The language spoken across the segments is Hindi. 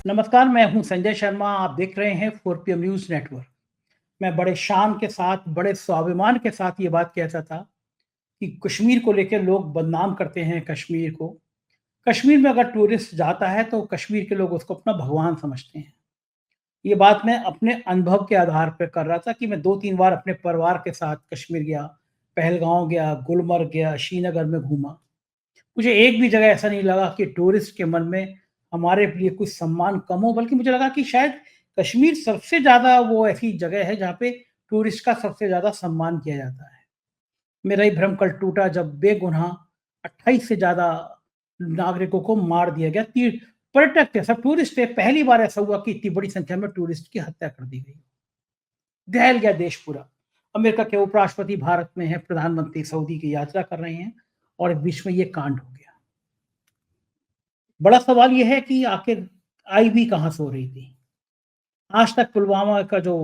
नमस्कार, मैं हूं संजय शर्मा। आप देख रहे हैं 4 PM न्यूज़ नेटवर्क। मैं बड़े शान के साथ, बड़े स्वाभिमान के साथ ये बात कहता था कि कश्मीर को लेके लोग बदनाम करते हैं कश्मीर को। कश्मीर में अगर टूरिस्ट जाता है तो कश्मीर के लोग उसको अपना भगवान समझते हैं। ये बात मैं अपने अनुभव के आधार पर कर रहा था कि मैं 2-3 बार अपने परिवार के साथ कश्मीर गया, पहलगाँव गया, गुलमर्ग गया, श्रीनगर में घूमा। मुझे एक भी जगह ऐसा नहीं लगा कि टूरिस्ट के मन में हमारे लिए कुछ सम्मान कम हो, बल्कि मुझे लगा कि शायद कश्मीर सबसे ज़्यादा वो ऐसी जगह है जहाँ पे टूरिस्ट का सबसे ज़्यादा सम्मान किया जाता है। मेरा ही भ्रम कल टूटा जब बेगुनाह 28 से ज़्यादा नागरिकों को मार दिया गया। ती पर्यटक थे, सब टूरिस्ट थे। पहली बार ऐसा हुआ कि इतनी बड़ी संख्या में टूरिस्ट की हत्या कर दी गई। दहल गया देश पूरा। अमेरिका के उपराष्ट्रपति भारत में हैं, प्रधानमंत्री सऊदी की यात्रा कर रहे हैं और बीच में ये कांड हो गया। बड़ा सवाल ये है कि आखिर आई भी कहाँ से हो रही थी? आज तक पुलवामा का जो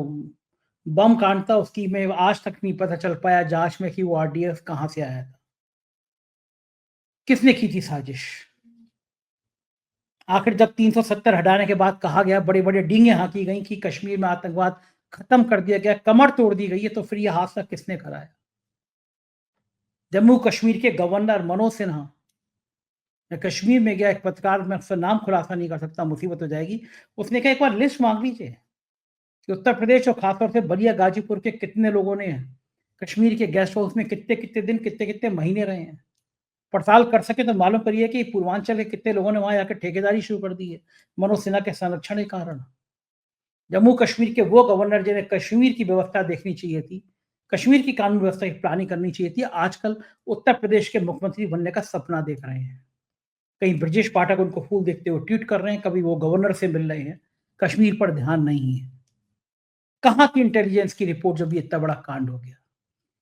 बम कांड था उसकी में आज तक नहीं पता चल पाया जाँच में कि वो आरडीएक्स कहाँ से आया था? किसने की थी साजिश? आखिर जब 370 हटाने के बाद कहा गया, बड़े-बड़े डींगे हाँकी गई कि कश्मीर में आतंकवाद खत्म कर दिया गया, कमर तोड़ दी गई है, तो फिर ये हादसा किसने कराया? जम्मू कश्मीर के गवर्नर मनोज सिन्हा, मैं कश्मीर में गया, एक पत्रकार, मैं उसका नाम खुलासा नहीं कर सकता, मुसीबत हो जाएगी। उसने कहा एक बार लिस्ट माँग लीजिए। कि उत्तर प्रदेश और खासतौर से बलिया गाजीपुर के कितने लोगों ने कश्मीर के गेस्ट हाउस में कितने-कितने दिन, कितने-कितने महीने रहे हैं। पड़ताल कर सके तो मालूम करिए कि पूर्वांचल के कितने लोगों ने वहाँ जाकर ठेकेदारी शुरू कर दी है, मनोज सिन्हा के संरक्षण के कारण। जम्मू कश्मीर के वो गवर्नर जिन्हें कश्मीर की व्यवस्था देखनी चाहिए थी, कश्मीर की कानून व्यवस्था की प्लानिंग करनी चाहिए थी, आजकल उत्तर प्रदेश के मुख्यमंत्री बनने का सपना देख रहे हैं। कहीं ब्रजेश पाठक उनको फूल देखते हुए ट्वीट कर रहे हैं, कभी वो गवर्नर से मिल रहे हैं, कश्मीर पर ध्यान नहीं है। कहाँ की इंटेलिजेंस की रिपोर्ट जब ये इतना बड़ा कांड हो गया?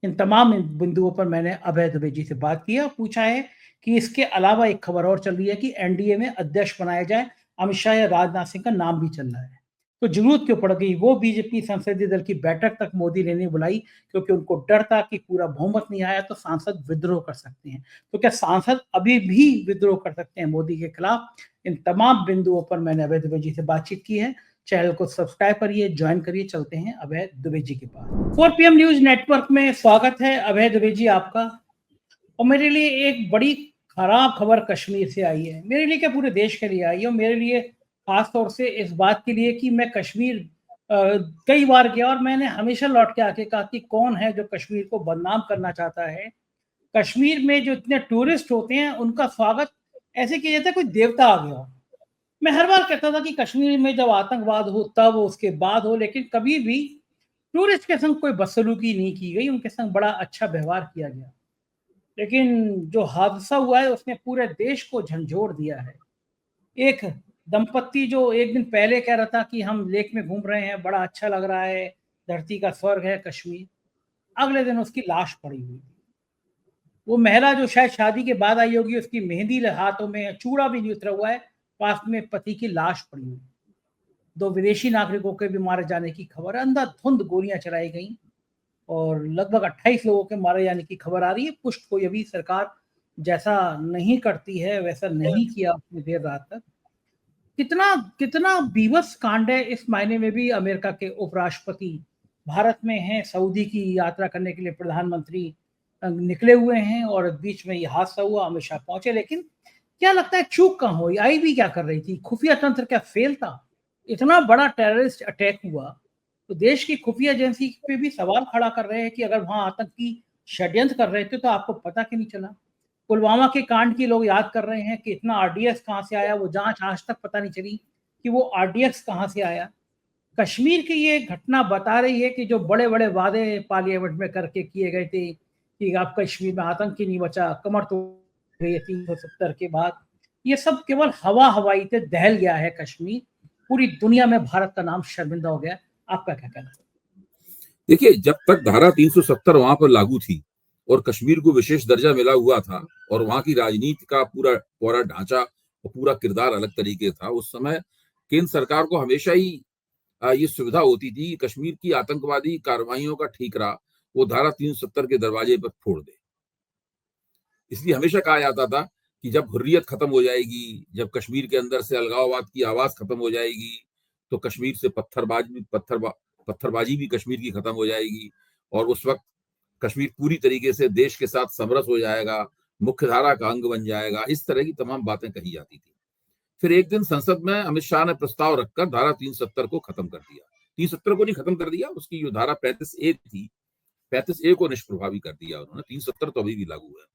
इन तमाम बिंदुओं पर मैंने अभय दुबे जी से बात की और पूछा है कि इसके अलावा एक खबर और चल रही है कि एनडीए में अध्यक्ष बनाया जाए, अमित शाह या राजनाथ सिंह का नाम भी चल रहा है। तो जरूरत क्यों पड़ गई? वो बीजेपी संसदीय दल की बैठक तक मोदी ने नहीं बुलाई क्योंकि उनको डर था कि पूरा बहुमत नहीं आया तो सांसद विद्रोह कर सकते हैं। तो क्या सांसद अभी भी विद्रोह कर सकते हैं मोदी के खिलाफ? इन तमाम बिंदुओं पर मैंने अभय दुबे जी से बातचीत की है। चैनल को सब्सक्राइब करिए, ज्वाइन करिए। चलते हैं अभय दुबे जी के पास। 4 PM न्यूज नेटवर्क में स्वागत है अभय दुबे जी आपका। और मेरे लिए एक बड़ी खराब खबर कश्मीर से आई है। मेरे लिए क्या, पूरे देश के लिए आई है। और मेरे लिए खास तौर से इस बात के लिए कि मैं कश्मीर अ, कई बार गया और मैंने हमेशा लौट के आके कहा कि कौन है जो कश्मीर को बदनाम करना चाहता है। कश्मीर में जो इतने टूरिस्ट होते हैं उनका स्वागत ऐसे किया जाता है कोई देवता आ गया हो। मैं हर बार कहता था कि कश्मीर में जब आतंकवाद हो तब उसके बाद हो, लेकिन कभी भी टूरिस्ट के संग कोई बदसलूकी नहीं की गई, उनके संग बड़ा अच्छा व्यवहार किया गया। लेकिन जो हादसा हुआ है उसने पूरे देश को झंझोर दिया है। एक दंपत्ति जो एक दिन पहले कह रहा था कि हम लेक में घूम रहे हैं, बड़ा अच्छा लग रहा है, धरती का स्वर्ग है कश्मीर, अगले दिन उसकी लाश पड़ी हुई थी। वो महिला जो शायद शादी के बाद आई होगी, उसकी मेहंदी हाथों में, चूड़ा भी नहीं उतरा हुआ है, पास में पति की लाश पड़ी हुई। 2 विदेशी नागरिकों के भी मारे जाने की खबर है। अंधाधुंध गोलियां चलाई गई और लगभग 28 लोगों के मारे जाने की खबर आ रही है। पुष्ट कोई अभी सरकार जैसा नहीं करती है, वैसा नहीं किया उतनी देर रात तक। कितना कितना बीभत्स कांड है। इस मायने में भी अमेरिका के उपराष्ट्रपति भारत में हैं, सऊदी की यात्रा करने के लिए प्रधानमंत्री निकले हुए हैं और बीच में ये हादसा हुआ, अमित शाह पहुंचे। लेकिन क्या लगता है चूक कहाँ हुई? आई भी क्या कर रही थी? खुफिया तंत्र क्या फेल था? इतना बड़ा टेररिस्ट अटैक हुआ तो देश की खुफिया एजेंसी पे भी सवाल खड़ा कर रहे हैं कि अगर वहां आतंकी षड्यंत्र कर रहे थे तो आपको पता क्यों नहीं चला? पुलवामा के कांड की लोग याद कर रहे हैं कि इतना आरडीएक्स कहाँ से आया, वो जांच आज तक पता नहीं चली कि वो आरडीएक्स कहाँ से आया। कश्मीर की ये घटना बता रही है कि जो बड़े-बड़े वादे पार्लियामेंट में करके किए गए थे कि अब कश्मीर में आतंक ही नहीं बचा, कमर तोड़ गई है 370 के बाद, ये सब केवल हवा-हवाई थे, दहल गया है कश्मीर। पूरी दुनिया में भारत का नाम शर्मिंदा हो गया है। आपका क्या कहना है? देखिए, जब तक धारा 370 वहां पर लागू थी और कश्मीर को विशेष दर्जा मिला हुआ था और वहां की राजनीति का पूरा पूरा ढांचा और पूरा किरदार अलग तरीके था, उस समय केंद्र सरकार को हमेशा ही ये सुविधा होती थी कि कश्मीर की आतंकवादी कार्रवाइयों का ठीकरा वो धारा 370 के दरवाजे पर फोड़ दे। इसलिए हमेशा कहा जाता था कि जब हुर्रियत खत्म हो जाएगी, जब कश्मीर के अंदर से अलगाववाद की आवाज खत्म हो जाएगी, तो कश्मीर से पत्थरबाजी भी कश्मीर की खत्म हो जाएगी और उस वक्त कश्मीर पूरी तरीके से देश के साथ समरस हो जाएगा, मुख्य धारा का अंग बन जाएगा। इस तरह की तमाम बातें कही जाती थी। फिर एक दिन संसद में अमित शाह ने प्रस्ताव रखकर धारा 370 को खत्म कर दिया। 370 को नहीं खत्म कर दिया, उसकी जो धारा 35A थी, 35A को निष्प्रभावी कर दिया उन्होंने। 370 तो अभी भी लागू है।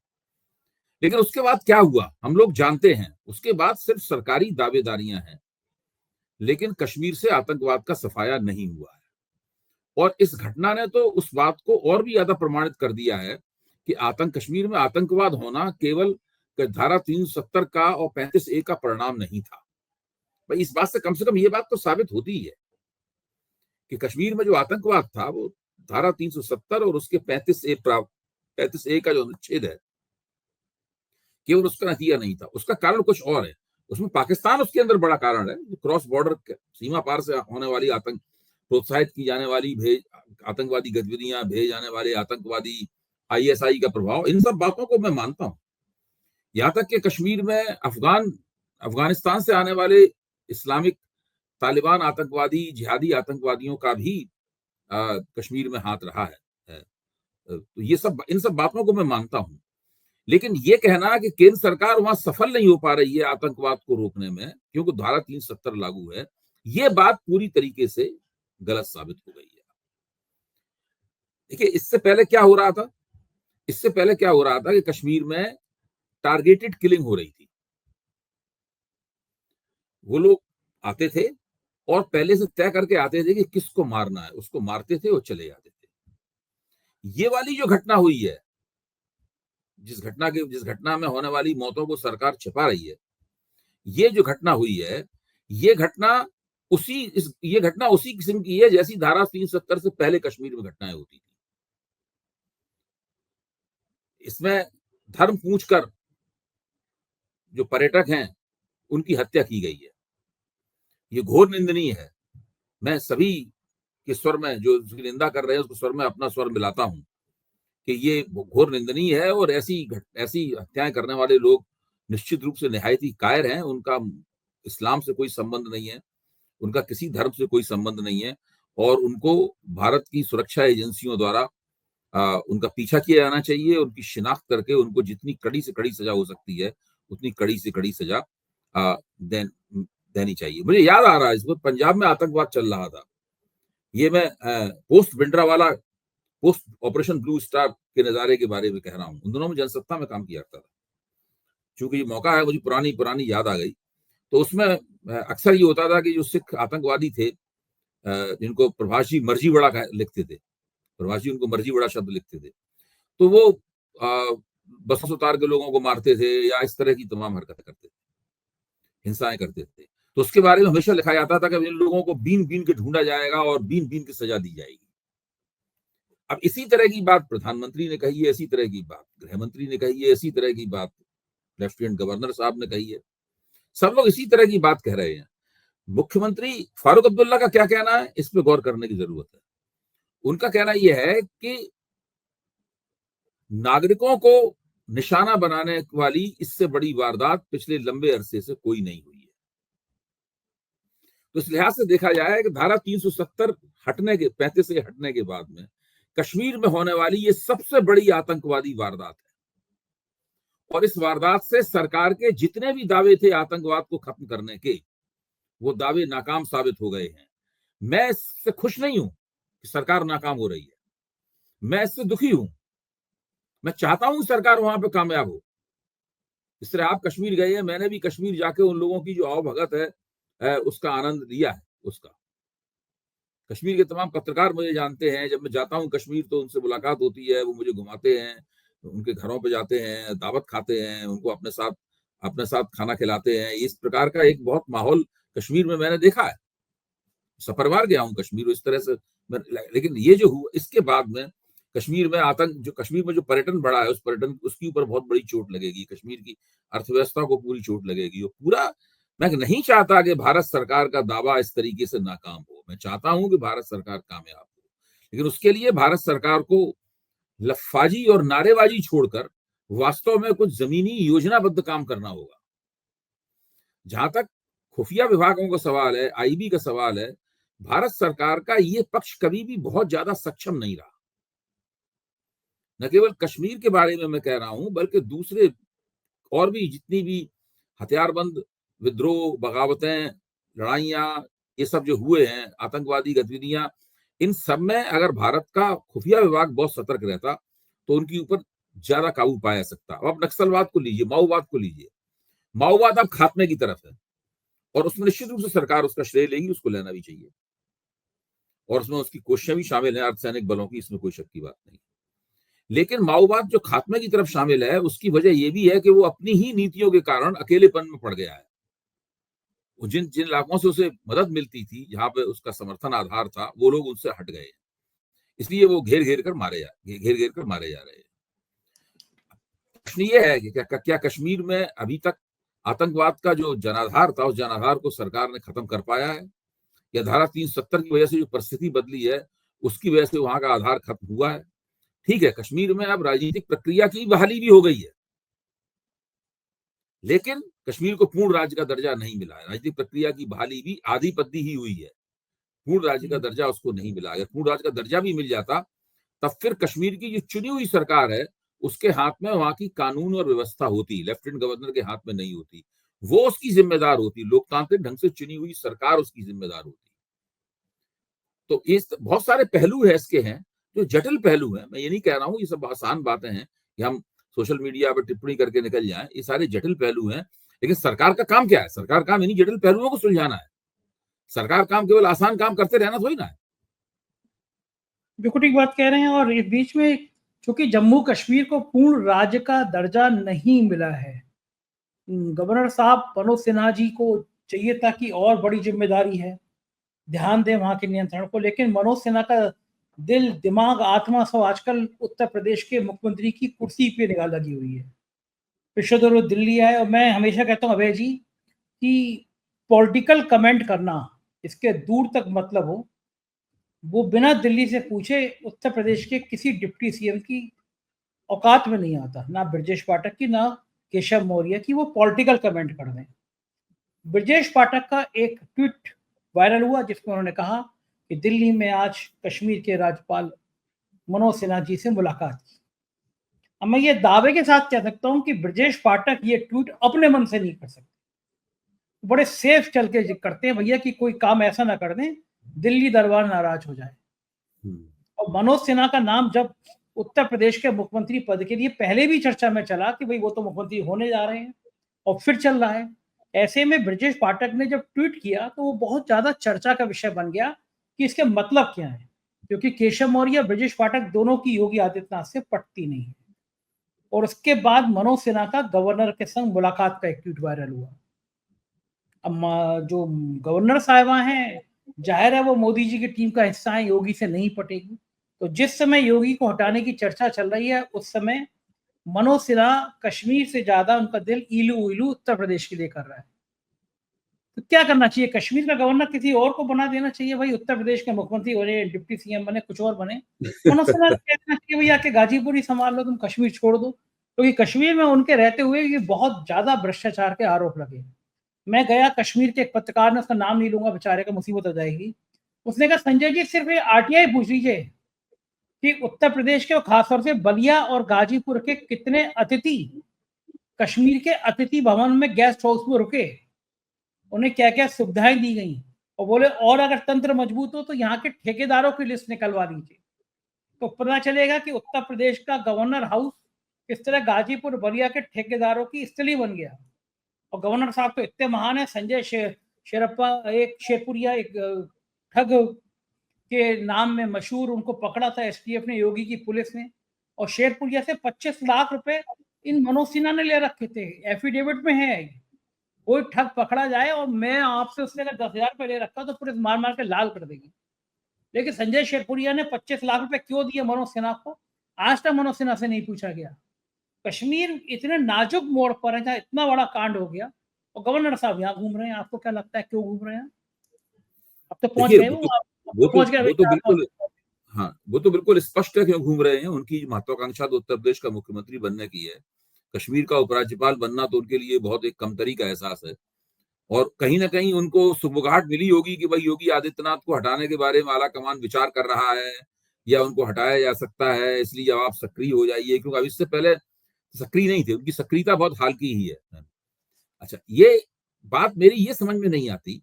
लेकिन उसके बाद क्या हुआ हम लोग जानते हैं। उसके बाद सिर्फ सरकारी दावेदारियां हैं, लेकिन कश्मीर से आतंकवाद का सफाया नहीं हुआ है। और इस घटना ने तो उस बात को और भी ज्यादा प्रमाणित कर दिया है कि कश्मीर में आतंकवाद होना केवल धारा 370 का और 35A का परिणाम नहीं था। भाई इस बात से कम ये बात तो साबित होती ही है कि कश्मीर में जो आतंकवाद था वो धारा 370 और उसके 35A का जो अनुच्छेद है, केवल उसका नतीजा नहीं था। उसका कारण कुछ और है। उसमें पाकिस्तान उसके अंदर बड़ा कारण है। क्रॉस बॉर्डर सीमा पार से होने वाली प्रोत्साहित की जाने वाली आतंकवादी गतिविधियां, भेजे जाने वाले आतंकवादी ISI का प्रभाव, इन सब बातों को मैं मानता हूं। यहां तक कि कश्मीर में अफगानिस्तान से आने वाले इस्लामिक तालिबान आतंकवादी, जिहादी आतंकवादियों का भी कश्मीर में हाथ रहा है। तो इन सब बातों को मैं मानता हूं। लेकिन ये कहना कि केंद्र सरकार वहां सफल नहीं हो पा रही है आतंकवाद को रोकने में क्योंकि धारा 370 लागू है, ये बात पूरी तरीके से गलत साबित हो गई है। देखिए इससे पहले क्या हो रहा था? इससे पहले क्या हो रहा था कि कश्मीर में टारगेटेड किलिंग हो रही थी। वो लोग आते थे और पहले से तय करके आते थे कि किसको मारना है, उसको मारते थे और चले जाते थे। ये वाली जो घटना हुई है, जिस घटना में होने वाली मौतों को सरकार छिपा रही है, ये जो घटना हुई है, ये घटना उसी किस्म की है जैसी धारा 370 से पहले कश्मीर में घटनाएं होती थी। इसमें धर्म पूछकर जो पर्यटक हैं उनकी हत्या की गई है। ये घोर निंदनीय है। मैं सभी के स्वर में जो उसकी निंदा कर रहे हैं उसके स्वर में अपना स्वर मिलाता हूं कि ये घोर निंदनीय है और ऐसी हत्याएं करने वाले लोग निश्चित रूप से निहायत ही कायर हैं। उनका इस्लाम से कोई संबंध नहीं है, उनका किसी धर्म से कोई संबंध नहीं है और उनको भारत की सुरक्षा एजेंसियों द्वारा उनका पीछा किया जाना चाहिए। उनकी शिनाख्त करके उनको जितनी कड़ी से कड़ी सजा हो सकती है उतनी कड़ी से कड़ी सजा देनी चाहिए। मुझे याद आ रहा है, इस वक्त पंजाब में आतंकवाद चल रहा था। ये मैं पोस्ट ऑपरेशन ब्लू स्टार के नजारे के बारे में कह रहा हूं। उन दोनों में जनसत्ता में काम किया था। चूंकि ये मौका है, मुझे पुरानी याद आ गई। तो उसमें अक्सर ये होता था कि जो सिख आतंकवादी थे जिनको प्रभाष जी मर्जी बड़ा लिखते थे, प्रभाष जी उनको मर्जी बड़ा शब्द लिखते थे, तो वो बस उतार के लोगों को मारते थे या इस तरह की तमाम हरकतें करते थे, हिंसाएं करते थे। तो उसके बारे में हमेशा लिखा जाता था कि इन लोगों को बीन बीन के ढूंढा जाएगा और बीन बीन की सजा दी जाएगी। अब इसी तरह की बात प्रधानमंत्री ने कही है, इसी तरह की बात गृह मंत्री ने कही है, इसी तरह की बात लेफ्टिनेंट गवर्नर साहब ने कही है। सब लोग इसी तरह की बात कह रहे हैं। मुख्यमंत्री फारूक अब्दुल्ला का क्या कहना है, इस पर गौर करने की जरूरत है। उनका कहना यह है कि नागरिकों को निशाना बनाने वाली इससे बड़ी वारदात पिछले लंबे अरसे से कोई नहीं हुई है। तो इस लिहाज से देखा जाए कि धारा 370 35 हटने के बाद में कश्मीर में होने वाली ये सबसे बड़ी आतंकवादी वारदात है और इस वारदात से सरकार के जितने भी दावे थे आतंकवाद को खत्म करने के, वो दावे नाकाम साबित हो गए हैं। मैं इससे खुश नहीं हूं कि सरकार नाकाम हो रही है, मैं इससे दुखी हूं। मैं चाहता हूं सरकार वहां पे कामयाब हो। इस तरह आप कश्मीर गए हैं, मैंने भी कश्मीर जाके उन लोगों की जो आवभगत है उसका आनंद लिया है। उसका कश्मीर के तमाम पत्रकार मुझे जानते हैं। जब मैं जाता हूं कश्मीर तो उनसे मुलाकात होती है, वो मुझे घुमाते हैं, उनके घरों पे जाते हैं, दावत खाते हैं, उनको अपने साथ खाना खिलाते हैं। इस प्रकार का एक बहुत माहौल कश्मीर में मैंने देखा है। सपरिवार गया हूं कश्मीर इस तरह से। लेकिन ये जो हुआ इसके बाद में कश्मीर में जो पर्यटन बढ़ा है उसके ऊपर बहुत बड़ी चोट लगेगी। कश्मीर की अर्थव्यवस्था को पूरी चोट लगेगी। और पूरा मैं नहीं चाहता कि भारत सरकार का दावा इस तरीके से नाकाम हो। मैं चाहता हूं कि भारत सरकार कामयाब हो, लेकिन उसके लिए भारत सरकार को लफाजी और नारेबाजी छोड़कर वास्तव में कुछ जमीनी योजनाबद्ध काम करना होगा। जहां तक खुफिया विभागों का सवाल है, आईबी का सवाल है, भारत सरकार का ये पक्ष कभी भी बहुत ज्यादा सक्षम नहीं रहा। न केवल कश्मीर के बारे में मैं कह रहा हूं, बल्कि दूसरे और भी जितनी भी हथियारबंद विद्रोह, बगावतें, लड़ाइयां, ये सब जो हुए हैं, आतंकवादी गतिविधियां, इन सब में अगर भारत का खुफिया विभाग बहुत सतर्क रहता तो उनके ऊपर ज्यादा काबू पाया जा सकता। अब नक्सलवाद को लीजिए, माओवाद को लीजिए, माओवाद अब खात्मे की तरफ है और उसमें निश्चित रूप से सरकार उसका श्रेय लेगी, उसको लेना भी चाहिए और उसमें उसकी कोशिशें भी शामिल हैं अर्धसैनिक बलों की, इसमें कोई शक की बात नहीं। लेकिन माओवाद जो खात्मे की तरफ शामिल है, उसकी वजह यह भी है कि वो अपनी ही नीतियों के कारण अकेलेपन में पड़ गया है। जिन जिन इलाकों से उसे मदद मिलती थी, जहां पे उसका समर्थन आधार था, वो लोग उनसे हट गए, इसलिए वो घेर घेर कर मारे जा रहे हैं। प्रश्न ये है कि क्या कश्मीर में अभी तक आतंकवाद का जो जनाधार था, उस जनाधार को सरकार ने खत्म कर पाया है, या धारा 370 की वजह से जो परिस्थिति बदली है उसकी वजह से वहां का आधार खत्म हुआ है? ठीक है, कश्मीर में अब राजनीतिक प्रक्रिया की बहाली भी हो गई है, लेकिन कश्मीर को पूर्ण राज्य का दर्जा नहीं मिला है। राजनीतिक प्रक्रिया की बहाली भी आधी पद्दी ही हुई है, पूर्ण राज्य का दर्जा उसको नहीं मिला। अगर पूर्ण राज्य का दर्जा भी मिल जाता, तब फिर कश्मीर की जो चुनी हुई सरकार है, उसके हाथ में वहां की कानून और व्यवस्था होती, लेफ्टिनेंट गवर्नर के हाथ में नहीं होती, वो उसकी जिम्मेदार होती, लोकतांत्रिक ढंग से चुनी हुई सरकार उसकी जिम्मेदार होती। तो इस बहुत सारे पहलू है इसके हैं, जो जटिल पहलू हैं। मैं ये नहीं कह रहा हूं ये सब आसान बातें हैं कि हम सोशल मीडिया पर टिप्पणी करके निकल जाएं, ये सारे जटिल पहलू हैं। लेकिन सरकार का काम क्या है? सरकार काम इन्हीं जटिल पहलुओं को सुलझाना है। सरकार काम केवल आसान काम करते रहना थोड़ी ना है। बिल्कुल ठीक बात कह रहे हैं। और इस बीच में चूंकि जम्मू कश्मीर को पूर्ण राज्य का दर्जा नहीं मिला है, गवर्नर साहब मनोज सिन्हा जी को चाहिए था कि और बड़ी जिम्मेदारी है, ध्यान दें वहां के नियंत्रण को, लेकिन मनोज सिन्हा का दिल, दिमाग, आत्मा सब आजकल उत्तर प्रदेश के मुख्यमंत्री की कुर्सी पे निगाह लगी हुई है। पिछले दिनों दिल्ली आए, और मैं हमेशा कहता हूँ अभय जी कि पॉलिटिकल कमेंट करना इसके दूर तक मतलब हो, वो बिना दिल्ली से पूछे उत्तर प्रदेश के किसी डिप्टी सीएम की औकात में नहीं आता, ना ब्रजेश पाठक की, ना केशव मौर्य की, वो पॉलिटिकल कमेंट कर दें। ब्रजेश पाठक का एक ट्वीट वायरल हुआ जिसमें उन्होंने कहा कि दिल्ली में आज कश्मीर के राज्यपाल मनोज सिन्हा जी से मुलाकात की। अब मैं ये दावे के साथ कह सकता हूं कि ब्रजेश पाठक ये ट्वीट अपने मन से नहीं कर सकते, बड़े सेफ चल के करते हैं भैया कि कोई काम ऐसा ना कर दें दिल्ली दरबार नाराज हो जाए। और मनोज सिन्हा का नाम जब उत्तर प्रदेश के मुख्यमंत्री पद के लिए पहले भी चर्चा में चला कि भाई वो तो मुख्यमंत्री होने जा रहे हैं, और फिर चल रहा है, ऐसे में ब्रजेश पाठक ने जब ट्वीट किया तो वो बहुत ज्यादा चर्चा का विषय बन गया कि इसके मतलब क्या है, क्योंकि केशव मौर्य और ब्रजेश पाठक दोनों की योगी आदित्यनाथ से पटती नहीं है। और उसके बाद मनोज सिन्हा का गवर्नर के संग मुलाकात का एक ट्वीट वायरल हुआ। अब जो गवर्नर साहिबा हैं, जाहिर है वो मोदी जी की टीम का हिस्सा है, योगी से नहीं पटेगी। तो जिस समय योगी को हटाने की चर्चा चल रही है, उस समय मनोज सिन्हा कश्मीर से ज्यादा उनका दिल इलू इलू उत्तर प्रदेश के लिए कर रहा है। तो क्या करना चाहिए? कश्मीर का गवर्नर किसी और को बना देना चाहिए, भाई उत्तर प्रदेश के मुख्यमंत्री बने, डिप्टी सीएम बने, कुछ और बने। मनोज सिन्हा को कहना चाहिए भैया के गाजीपुर ही संभाल लो, तुम कश्मीर छोड़ दो, क्योंकि कश्मीर में उनके रहते हुए ये बहुत ज्यादा भ्रष्टाचार के आरोप लगे। मैं गया, कश्मीर के एक पत्रकार ने, उसका नाम नहीं लूंगा, बेचारे का मुसीबत हो जाएगी, उसने कहा संजय जी सिर्फ ये आरटीआई पूछ लीजिए कि उत्तर प्रदेश के और खासतौर से बलिया और गाजीपुर के कितने अतिथि कश्मीर के अतिथि भवन में गेस्ट हाउस में रुके, उन्हें क्या क्या सुविधाएं दी गई, और बोले और अगर तंत्र मजबूत हो तो यहाँ के ठेकेदारों की लिस्ट निकलवा दीजिए। तो पता चलेगा कि उत्तर प्रदेश का गवर्नर हाउस किस तरह गाजीपुर बलिया के ठेकेदारों की स्थली बन गया। और गवर्नर साहब तो इतने महान है, संजय शेरप्पा, एक शेरपुरिया, एक ठग के नाम में मशहूर, उनको पकड़ा था एसटीएफ ने, योगी की पुलिस ने, और शेरपुरिया से 25 लाख रुपए इन मनोज सिन्हा ने ले रखे थे, एफिडेविट में है। कोई ठग पकड़ा जाए और मैं आपसे उसने अगर 10,000 रुपए ले रखा तो पुलिस मार मार के लाल कर देगी। लेकिन संजय शेरपुरिया ने 25 लाख रुपए क्यों दिए मनोज सिन्हा को, आज तक मनोज सिन्हा से नहीं पूछा गया। कश्मीर इतने नाजुक मोड़ पर है जहाँ इतना बड़ा कांड हो गया, और गवर्नर साहब यहाँ घूम रहे हैं। आपको क्या लगता है क्यों घूम रहे हैं? अब तो पहुंच देखिए, गए, वो पहुंच गए, वो तो बिल्कुल, हाँ, वो तो बिल्कुल स्पष्ट है क्यों घूम रहे हैं। उनकी महत्वाकांक्षा तो उत्तर प्रदेश का मुख्यमंत्री बनने की है, कश्मीर का उपराज्यपाल बनना तो उनके लिए बहुत एक कमतरी का एहसास है। और कहीं न कहीं उनको सुगबुगाहट मिली होगी कि भाई योगी आदित्यनाथ को हटाने के बारे में आला-कमान विचार कर रहा है या उनको हटाया जा सकता है, इसलिए अब आप सक्रिय हो जाइए, क्योंकि अब इससे पहले सक्रिय नहीं थे, उनकी सक्रियता बहुत हाल की ही है। अच्छा, ये बात मेरी ये समझ में नहीं आती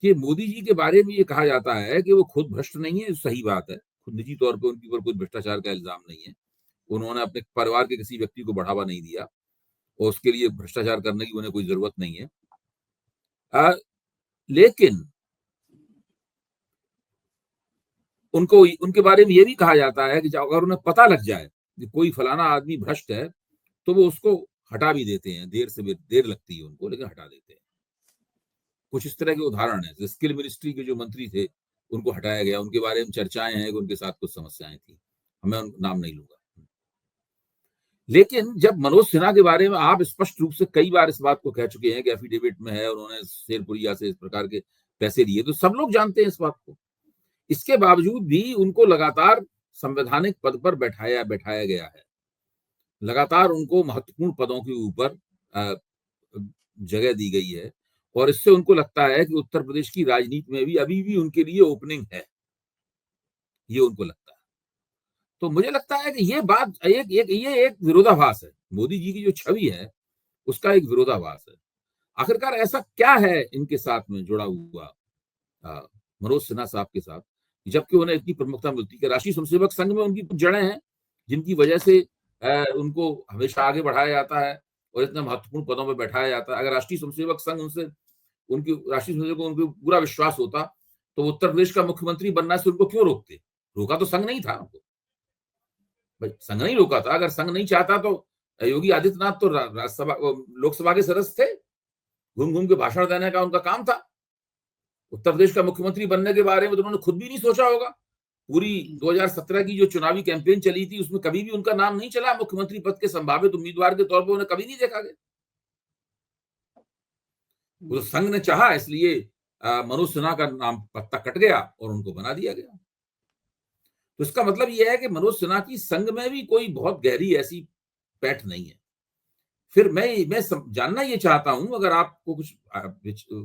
कि मोदी जी के बारे में ये कहा जाता है कि वो खुद भ्रष्ट नहीं है, सही बात है। खुद निजी तौर पे उनके ऊपर कोई भ्रष्टाचार का इल्ज़ाम नहीं है। उन्होंने अपने परिवार के किसी व्यक्ति को बढ़ावा नहीं दिया और उसके लिए भ्रष्टाचार करने की उन्हें कोई ज़रूरत नहीं है। लेकिन उनको उनके बारे में ये भी कहा जाता है कि जब अगर उन्हें पता लग जाए कि कोई फलाना आदमी भ्रष्ट है, तो वो उसको हटा भी देते हैं। देर लगती है उनको, लेकिन हटा देते हैं। कुछ इस तरह के उदाहरण हैं। स्किल मिनिस्ट्री के जो मंत्री थे, उनको हटाया गया। उनके बारे में चर्चाएँ हैं कि उनके साथ कुछ समस्याएँ थी। मैं नाम नहीं लूँगा। लेकिन जब मनोज सिन्हा के बारे में आप स्पष्ट रूप से कई बार इस बात को कह चुके हैं कि एफिडेविट में है, उन्होंने शेरपुरिया से इस प्रकार के पैसे लिए, तो सब लोग जानते हैं इस बात को। इसके बावजूद भी उनको लगातार संवैधानिक पद पर बैठाया गया है। लगातार उनको महत्वपूर्ण पदों के ऊपर जगह दी गई है और इससे उनको लगता है कि उत्तर प्रदेश की राजनीति में भी अभी भी उनके लिए ओपनिंग है। ये उनको लगता है। तो मुझे लगता है कि ये बात ये एक विरोधाभास है। मोदी जी की जो छवि है, उसका एक विरोधाभास है। आखिरकार ऐसा क्या है इनके साथ में जुड़ा हुआ मनोज सिन्हा साहब के साथ, जबकि उन्हें इतनी प्रमुखता मिलती है? राष्ट्रीय स्वयंसेवक संघ में उनकी कुछ जड़ें हैं, जिनकी वजह से उनको हमेशा आगे बढ़ाया जाता है और इतने महत्वपूर्ण पदों पर बैठाया जाता है। अगर राष्ट्रीय स्वयंसेवक संघ उनकी राष्ट्रीय स्वयंसेवक को उनको पूरा विश्वास होता, तो उत्तर प्रदेश का मुख्यमंत्री बनना से उनको क्यों रोकते? रोका तो संघ नहीं था उनको। भाई संघ नहीं रोका था। अगर संघ नहीं चाहता तो योगी आदित्यनाथ तो राज्यसभा लोकसभा के सदस्य थे। घूम-घूम के भाषण देने का उनका काम था। उत्तर प्रदेश का मुख्यमंत्री बनने के बारे में तो उन्होंने खुद भी नहीं सोचा होगा। पूरी 2017 की जो चुनावी कैंपेन चली थी, उसमें कभी भी उनका नाम नहीं चला मुख्यमंत्री पद के संभावित उम्मीदवार के तौर पर, उन्हें कभी नहीं देखा गया। वो संघ ने चाहा, इसलिए मनोज सिन्हा का नाम पत्ता कट गया और उनको बना दिया गया। तो इसका मतलब ये है कि मनोज सिन्हा की संघ में भी कोई बहुत गहरी ऐसी पैठ नहीं है। फिर मैं जानना ये चाहता हूं, अगर आपको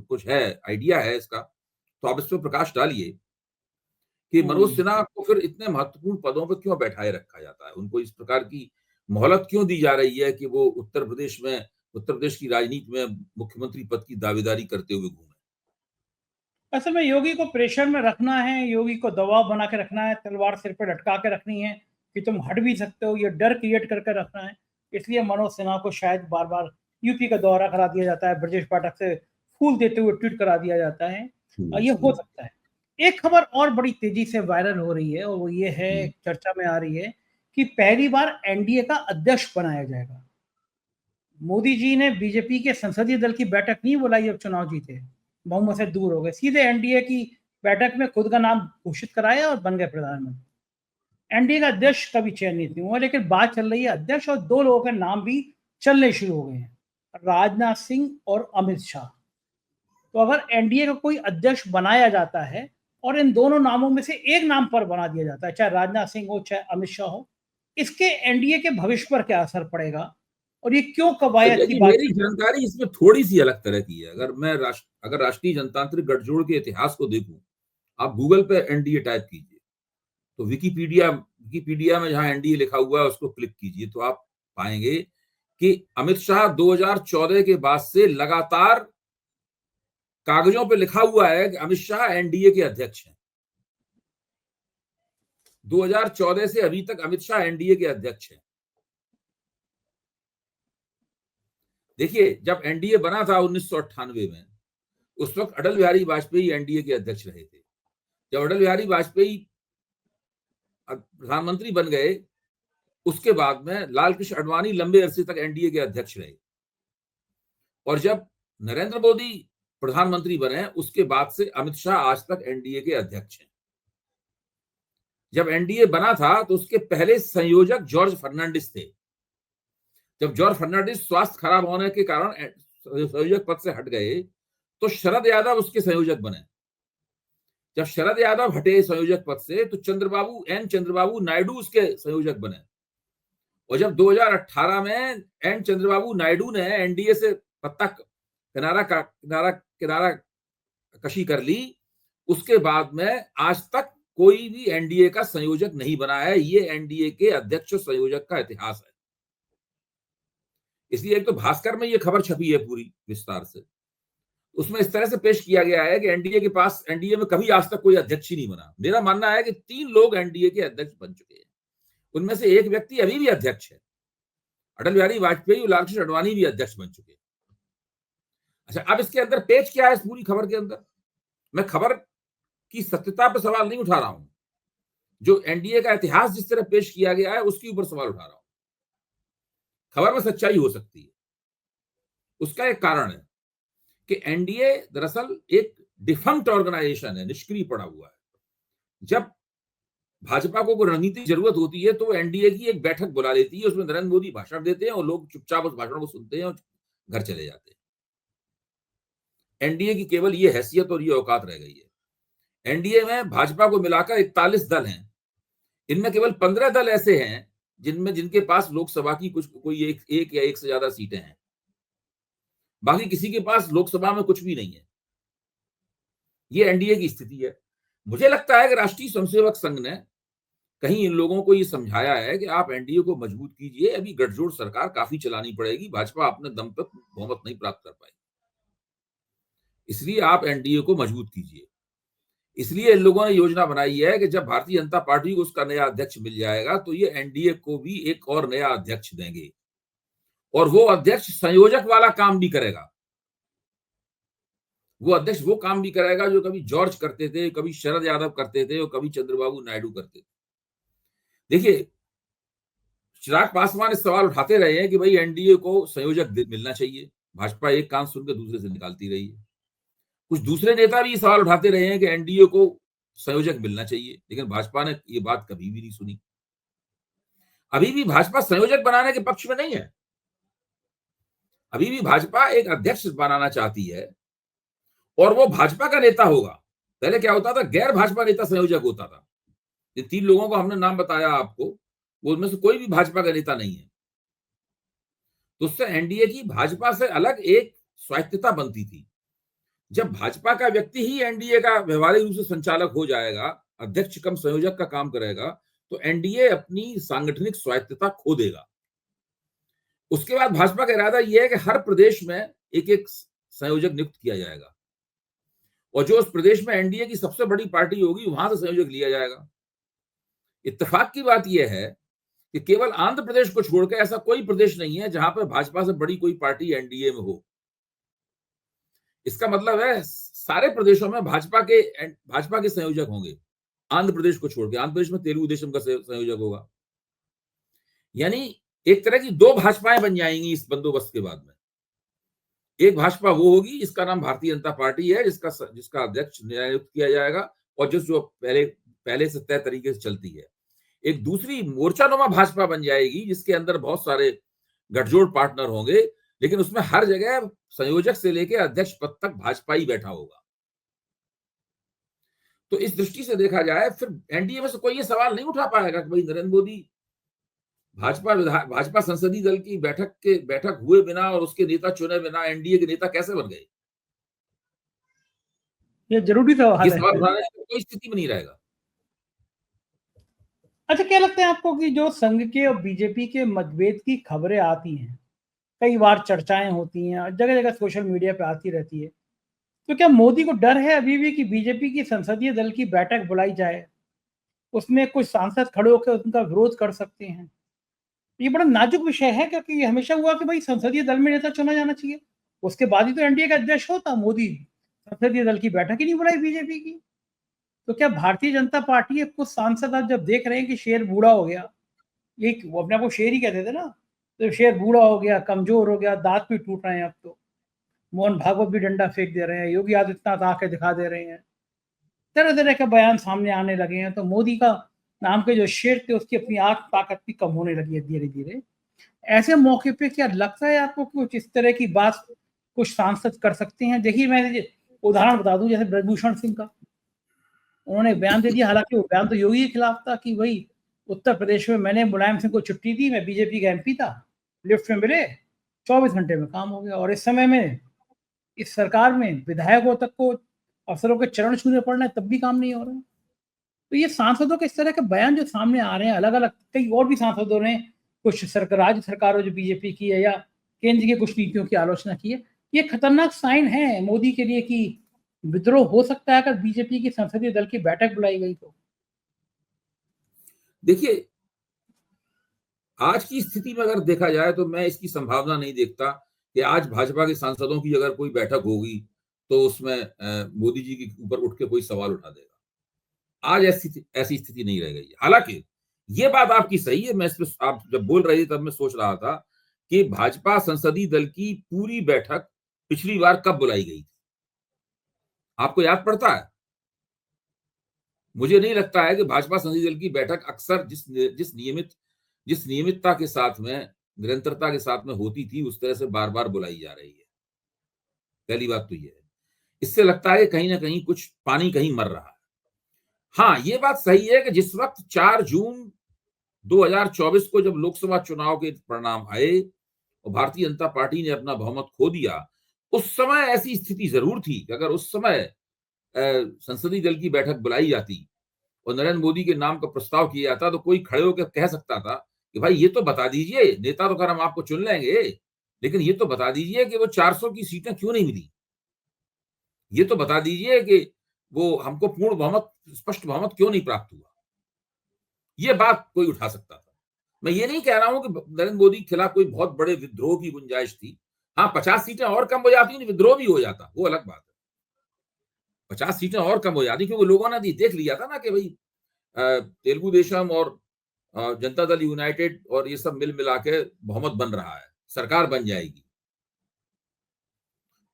कुछ है, आइडिया है इसका, तो आप इस पर प्रकाश डालिए कि मनोज सिन्हा को फिर इतने महत्वपूर्ण पदों पर क्यों बैठाए रखा जाता है? उनको इस प्रकार की मोहलत क्यों दी जा रही है कि वो उत्तर प्रदेश की राजनीति में मुख्यमंत्री पद की दावेदारी करते हुए घूमे? असल में योगी को प्रेशर में रखना है, योगी को दबाव बना के रखना है, तलवार सिर पे लटका के रखनी है कि तुम हट भी सकते हो, ये डर क्रिएट करके रखना है। इसलिए मनोज सिन्हा को शायद बार-बार यूपी का दौरा करा दिया जाता है, ब्रजेश पाठक से फूल देते हुए ट्वीट करा दिया जाता है। ये हो सकता है। एक खबर और बड़ी तेज़ी से वायरल हो रही है और वो ये है, चर्चा में आ रही है कि पहली बार एनडीए का अध्यक्ष बनाया जाएगा। मोदी जी ने बीजेपी के संसदीय दल की बैठक नहीं बुलाई जब चुनाव जीते, बहुमत से दूर हो गए, सीधे एनडीए की बैठक में खुद का नाम घोषित कराया और बन गए प्रधानमंत्री। एनडीए का अध्यक्ष का भी चयन नहीं हुआ, लेकिन बात चल रही है अध्यक्ष और 2 लोगों के नाम भी चलने शुरू हो गए हैं, राजनाथ सिंह और अमित शाह। तो अगर एनडीए का कोई अध्यक्ष बनाया जाता है और इन दोनों नामों में से एक नाम पर बना दिया जाता है, चाहे राजनाथ सिंह हो चाहे अमित शाह हो, इसके एनडीए के भविष्य पर क्या असर पड़ेगा और ये क्यों कवायद की देखिए, बात? मेरी जानकारी इसमें थोड़ी-सी अलग तरह की है। अगर राष्ट्रीय जनतांत्रिक गठजोड़ के इतिहास को देखूं, आप गूगल पे एनडीए टाइप कीजिए, तो विकिपीडिया में जहां एनडीए लिखा हुआ है उसको क्लिक कीजिए, तो आप पाएंगे कि अमित शाह 2014 के बाद से लगातार कागजों पे लिखा हुआ है कि अमित शाह एनडीए के अध्यक्ष हैं। 2014 से अभी तक अमित शाह एनडीए के अध्यक्ष हैं। देखिए, जब एनडीए बना था 1998 में, उस वक्त अटल बिहारी वाजपेयी एनडीए के अध्यक्ष रहे थे। जब अटल बिहारी वाजपेयी प्रधानमंत्री बन गए, उसके बाद में लाल कृष्ण आडवाणी लंबे अरसे तक एनडीए के अध्यक्ष रहे और जब नरेंद्र मोदी प्रधानमंत्री बने, उसके बाद से अमित शाह आज तक एनडीए के अध्यक्ष हैं। जब एनडीए बना था तो उसके पहले संयोजक जॉर्ज फर्नांडिस थे। जब जॉर्ज फर्नांडिस स्वास्थ्य खराब होने के कारण संयोजक पद से हट गए, तो शरद यादव उसके संयोजक बने। जब शरद यादव हटे संयोजक पद से, तो चंद्रबाबू नायडू उसके संयोजक बने और जब 2018 में एन चंद्रबाबू नायडू ने एनडीए से पत्ता किनारा कशी कर ली, उसके बाद में आज तक कोई भी एनडीए का संयोजक नहीं बना है। ये एनडीए के अध्यक्ष संयोजक का इतिहास है। इसलिए एक तो भास्कर में ये खबर छपी है पूरी विस्तार से, उसमें इस तरह से पेश किया गया है कि एनडीए में कभी आज तक कोई अध्यक्ष ही नहीं बना। मेरा मानना है कि 3 लोग एनडीए के अध्यक्ष बन चुके हैं, उनमें से एक व्यक्ति अभी भी अध्यक्ष है, अटल बिहारी वाजपेयी और लालकृष्ण आडवाणी भी अध्यक्ष बन चुके हैं। अच्छा, अब इसके अंदर पेच क्या है इस पूरी खबर के अंदर? मैं खबर की सत्यता पर सवाल नहीं उठा रहा हूं, जो एनडीए का इतिहास जिस तरह पेश किया गया है उसके ऊपर सवाल उठा रहा हूं। खबर में सच्चाई हो सकती है, उसका एक कारण है कि एनडीए दरअसल एक डिफंक्ट ऑर्गेनाइजेशन है, निष्क्रिय पड़ा हुआ है। जब भाजपा को कोई रणनीतिक जरूरत होती है तो एनडीए की एक बैठक बुला लेती है, उसमें नरेंद्र मोदी भाषण देते हैं और लोग चुपचाप उस भाषण को सुनते हैं और घर चले जाते हैं। एनडीए की केवल ये हैसियत और ये औकात रह गई है। एनडीए में भाजपा को मिलाकर 41 दल हैं, इनमें केवल 15 दल ऐसे हैं जिनके पास लोकसभा की कोई एक या एक से ज्यादा सीटें हैं। बाकी किसी के पास लोकसभा में कुछ भी नहीं है। ये एनडीए की स्थिति है। मुझे लगता है कि राष्ट्रीय स्वयंसेवक संघ ने कहीं इन लोगों को ये समझाया है कि आप एनडीए को मजबूत कीजिए, अभी गठजोड़ सरकार काफी चलानी पड़ेगी, भाजपा अपने दम पर बहुमत नहीं प्राप्त कर पाएगी, इसलिए आप एनडीए को मजबूत कीजिए। इसलिए इन लोगों ने योजना बनाई है कि जब भारतीय जनता पार्टी को उसका नया अध्यक्ष मिल जाएगा तो ये एनडीए को भी एक और नया अध्यक्ष देंगे, और वो अध्यक्ष संयोजक वाला काम भी करेगा। वो अध्यक्ष वो काम भी करेगा जो कभी जॉर्ज करते थे, कभी शरद यादव करते थे और कभी चंद्रबाबू नायडू करते थे। देखिए, चिराग पासवान इस सवाल उठाते रहे हैं कि भाई एनडीए को संयोजक मिलना चाहिए, भाजपा एक कान सुनकर दूसरे से निकालती रही है। कुछ दूसरे नेता भी सवाल उठाते रहे हैं कि एनडीए को संयोजक मिलना चाहिए, लेकिन भाजपा ने ये बात कभी भी नहीं सुनी। अभी भी भाजपा संयोजक बनाने के पक्ष में नहीं है। अभी भी भाजपा एक अध्यक्ष बनाना चाहती है और वो भाजपा का नेता होगा। पहले क्या होता था, गैर भाजपा नेता संयोजक होता था। ये 3 लोगों को हमने नाम बताया आपको, वो उनमें से कोई भी भाजपा का नेता नहीं है। तो उससे एनडीए की भाजपा से अलग एक स्वायत्तता बनती थी। जब भाजपा का व्यक्ति ही एनडीए का व्यवहारिक रूप से संचालक हो जाएगा, अध्यक्ष कम संयोजक का काम करेगा, तो एनडीए अपनी सांगठनिक स्वायत्तता खो देगा। उसके बाद भाजपा का इरादा यह है कि हर प्रदेश में एक एक संयोजक नियुक्त किया जाएगा, और जो उस प्रदेश में एनडीए की सबसे बड़ी पार्टी होगी वहां से संयोजक लिया जाएगा। इत्तेफाक की बात यह है कि केवल आंध्र प्रदेश को छोड़कर ऐसा कोई प्रदेश नहीं है जहां पर भाजपा से बड़ी कोई पार्टी एनडीए में हो। इसका मतलब है सारे प्रदेशों में भाजपा के संयोजक होंगे, आंध्र प्रदेश को छोड़ के। आंध्र प्रदेश में तेलुगु देशम का संयोजक होगा। यानी एक तरह की 2 भाजपाएं बन जाएंगी इस बंदोबस्त के बाद में। एक भाजपा वो होगी जिसका नाम भारतीय जनता पार्टी है, जिसका अध्यक्ष नियुक्त किया जाएगा और जो पहले से तय तरीके से चलती है। एक दूसरी मोर्चानुमा भाजपा बन जाएगी जिसके अंदर बहुत सारे गठजोड़ पार्टनर होंगे, लेकिन उसमें हर जगह संयोजक से लेकर अध्यक्ष पद तक भाजपा ही बैठा होगा। तो इस दृष्टि से देखा जाए फिर एनडीए में से कोई ये सवाल नहीं उठा पाएगा कि भाई नरेंद्र मोदी भाजपा संसदीय दल की बैठक हुए बिना और उसके नेता चुने बिना एनडीए के नेता कैसे बन गए। ये जरूरी सवाल ये है। सवाल उठाने की कोई स्थिति में नहीं रहेगा। अच्छा, क्या लगता है आपको कि जो संघ के और बीजेपी के मतभेद की खबरें आती हैं, कई बार चर्चाएं होती हैं, जगह जगह सोशल मीडिया पे आती रहती है, तो क्या मोदी को डर है अभी भी कि बीजेपी की संसदीय दल की बैठक बुलाई जाए, उसमें कुछ सांसद खड़े होकर उनका विरोध कर सकते हैं? ये बड़ा नाजुक विषय है, क्योंकि ये हमेशा हुआ कि भाई संसदीय दल में नेता चुना जाना चाहिए, उसके बाद ही तो एनडीए का अध्यक्ष होता। मोदी संसदीय दल की बैठक ही नहीं बुलाई बीजेपी की। तो क्या भारतीय जनता पार्टी के कुछ सांसद आज जब देख रहे हैं कि शेर बूढ़ा हो गया, एक वो अपने आप को शेर ही कहते थे ना, तो शेर बूढ़ा हो गया, कमजोर हो गया, दांत भी टूट रहे हैं, अब तो मोहन भागवत भी डंडा फेंक दे रहे हैं, योगी आदित्यनाथ आके दिखा दे रहे हैं, तरह तरह के बयान सामने आने लगे हैं, तो मोदी का नाम के जो शेर थे उसकी अपनी आग ताकत भी कम होने लगी है धीरे धीरे। ऐसे मौके पे क्या लगता है आपको कि कुछ इस तरह की बात कुछ सांसद कर सकते हैं? देखिए, मैं उदाहरण बता दूं, जैसे ब्रजभूषण सिंह का, उन्होंने बयान दे दिया, हालांकि वो बयान तो योगी के खिलाफ था कि भाई उत्तर प्रदेश में मैंने मुलायम सिंह को छुट्टी दी, मैं बीजेपी का एमपी था, लिफ्ट में मिले, 24 घंटे में काम हो गया। और इस समय में इस सरकार में विधायकों तक को अफसरों के चरण छूने पड़ रहे हैं, तब भी काम नहीं हो रहा है। तो ये सांसदों के इस तरह के बयान जो सामने आ रहे हैं अलग-अलग, कई और भी सांसदों ने कुछ राज्य सरकारों जो बीजेपी की है या केंद्र की कुछ नीतियों की आलोचना की है, ये खतरनाक साइन है मोदी के लिए कि विद्रोह हो सकता है अगर बीजेपी की संसदीय दल की बैठक बुलाई गई तो। देखिए, आज की स्थिति में अगर देखा जाए तो मैं इसकी संभावना नहीं देखता कि आज भाजपा के सांसदों की अगर कोई बैठक होगी तो उसमें मोदी जी के ऊपर उठ के कोई सवाल उठा देगा। आज ऐसी स्थिति नहीं रह गई है। हालांकि ये बात आपकी सही है, मैं इस पे आप जब बोल रहे थे तब मैं सोच रहा था कि भाजपा संसदीय दल की पूरी बैठक पिछली बार कब बुलाई गई थी, आपको याद पड़ता है? मुझे नहीं लगता है कि भाजपा संसदीय दल की बैठक अक्सर जिस नियमितता के साथ में, निरंतरता के साथ में होती थी, उस तरह से बार बार बुलाई जा रही है। पहली बात तो ये है। इससे लगता है कि कहीं ना कहीं कुछ पानी कहीं मर रहा है। हाँ, ये बात सही है कि जिस वक्त 4 जून 2024 को जब लोकसभा चुनाव के परिणाम आए और भारतीय जनता पार्टी ने अपना बहुमत खो दिया, उस समय ऐसी स्थिति जरूर थी कि अगर उस समय संसदीय दल की बैठक बुलाई जाती और नरेंद्र मोदी के नाम का प्रस्ताव किया जाता तो कोई खड़े होकर कह सकता था कि भाई ये तो बता दीजिए, नेता तो खैर हम आपको चुन लेंगे, लेकिन ये तो बता दीजिए कि वो 400 की सीटें क्यों नहीं मिली, ये तो बता दीजिए कि वो हमको पूर्ण बहुमत, स्पष्ट बहुमत क्यों नहीं प्राप्त हुआ। ये बात कोई उठा सकता था। मैं ये नहीं कह रहा हूं कि नरेंद्र मोदी के खिलाफ कोई बहुत बड़े विद्रोह की गुंजाइश थी। हाँ, 50 सीटें और कम हो जाती, विद्रोह भी हो जाता, वो अलग बात है। 50 सीटें और कम हो जाती क्योंकि लोगों ने देख लिया था ना कि भाई तेलुगु देशम और जनता दल यूनाइटेड और ये सब मिल मिला के बहुमत बन रहा है, सरकार बन जाएगी।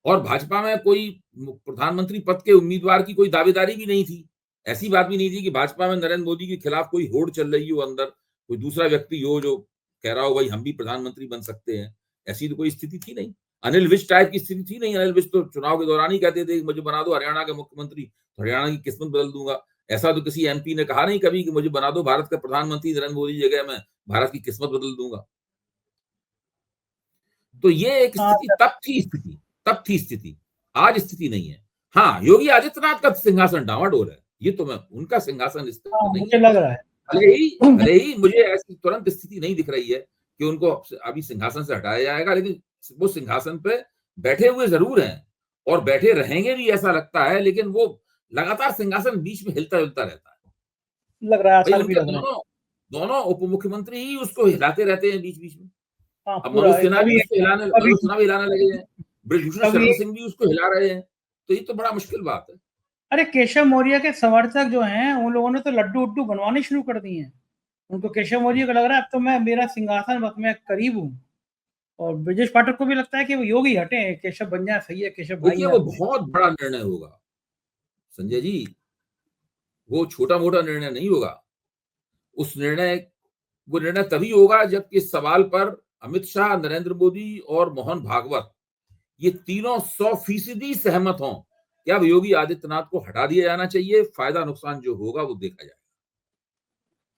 और भाजपा में कोई प्रधानमंत्री पद के उम्मीदवार की कोई दावेदारी भी नहीं थी। ऐसी बात भी नहीं थी कि भाजपा में नरेंद्र मोदी के खिलाफ कोई होड़ चल रही हो, अंदर कोई दूसरा व्यक्ति हो जो कह रहा हो भाई हम भी प्रधानमंत्री बन सकते हैं। ऐसी तो कोई स्थिति थी नहीं। अनिल विज टाइप की स्थिति थी नहीं। अनिल विज तो चुनाव के दौरान ही कहते थे मुझे बना दो हरियाणा के मुख्यमंत्री, तो हरियाणा की किस्मत बदल दूंगा। ऐसा तो किसी एमपी ने कहा नहीं कभी कि मुझे बना दो भारत का प्रधानमंत्री, नरेंद्र मोदी की जगह मैं भारत की किस्मत बदल दूंगा। तो ये एक स्थिति तब थी स्थिति, आज स्थिति नहीं है। हाँ, योगी आदित्यनाथ का सिंहासन डावाडोल है, ये तो मैं उनका सिंहासन इस तरह नहीं मुझे लग रहा है। भले ही मुझे ऐसी तुरंत स्थिति नहीं दिख रही है कि उनको अभी सिंहासन से हटाया जाएगा, लेकिन वो सिंहासन पे बैठे हुए जरूर हैं और बैठे रहेंगे भी ऐसा लगता है, लेकिन वो लगातार सिंहासन बीच में हिलता जुलता रहता है। लग रहा है भाई उनके दोनों उप मुख्यमंत्री ही उसको हिलाते रहते हैं बीच बीच में। अब मनोज सिन्हा भी उसको हिलाने लगे हैं, बृजभूषण शरण सिंह भी उसको हिला रहे हैं, तो ये तो बड़ा मुश्किल बात है। अरे केशव मौर्य के समर्थक जो हैं उन लोगों ने तो लड्डू उड्डू बनवाने शुरू कर दिए हैं। उनको केशव मौर्य को लग रहा है अब तो मेरा सिंहासन बस मैं करीब हूँ, और ब्रजेश पाठक को भी लगता है कि वो योगी हटे, केशव बन जाए, सही है केशव भाई। वो बहुत बड़ा निर्णय होगा संजय जी, वो छोटा मोटा निर्णय नहीं होगा। वो निर्णय तभी होगा जब इस सवाल पर अमित शाह, नरेंद्र मोदी और मोहन भागवत ये तीनों 100% सहमत हों कि अब योगी आदित्यनाथ को हटा दिया जाना चाहिए, फायदा नुकसान जो होगा वो देखा जाएगा।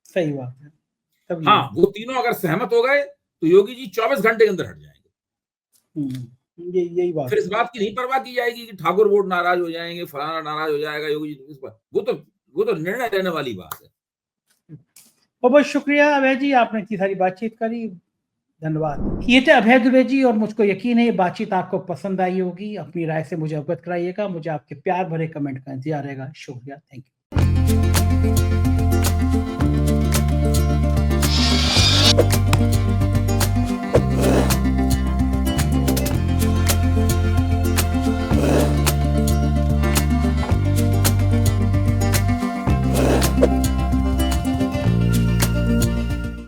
सही बात है। हाँ, वो तीनों अगर सहमत हो गए तो योगी जी 24 घंटे के अंदर हट जाएंगे। यही बात। फिर इस बात की नहीं परवाह की जाएगी कि ठाकुर वोट नाराज हो जाएंगे, फलाना नाराज हो जाएगा योगी जी, इस पर वो तो निर्णय लेने वाली बात है। बहुत शुक्रिया अभय जी, आपने इतनी सारी बातचीत करी, धन्यवाद। ये थे अभय दुबे जी, और मुझको यकीन है ये बातचीत आपको पसंद आई होगी। अपनी राय से मुझे अवगत कराइएगा, मुझे आपके प्यार भरे कमेंट का इंतजार रहेगा। शुक्रिया, थैंक यू।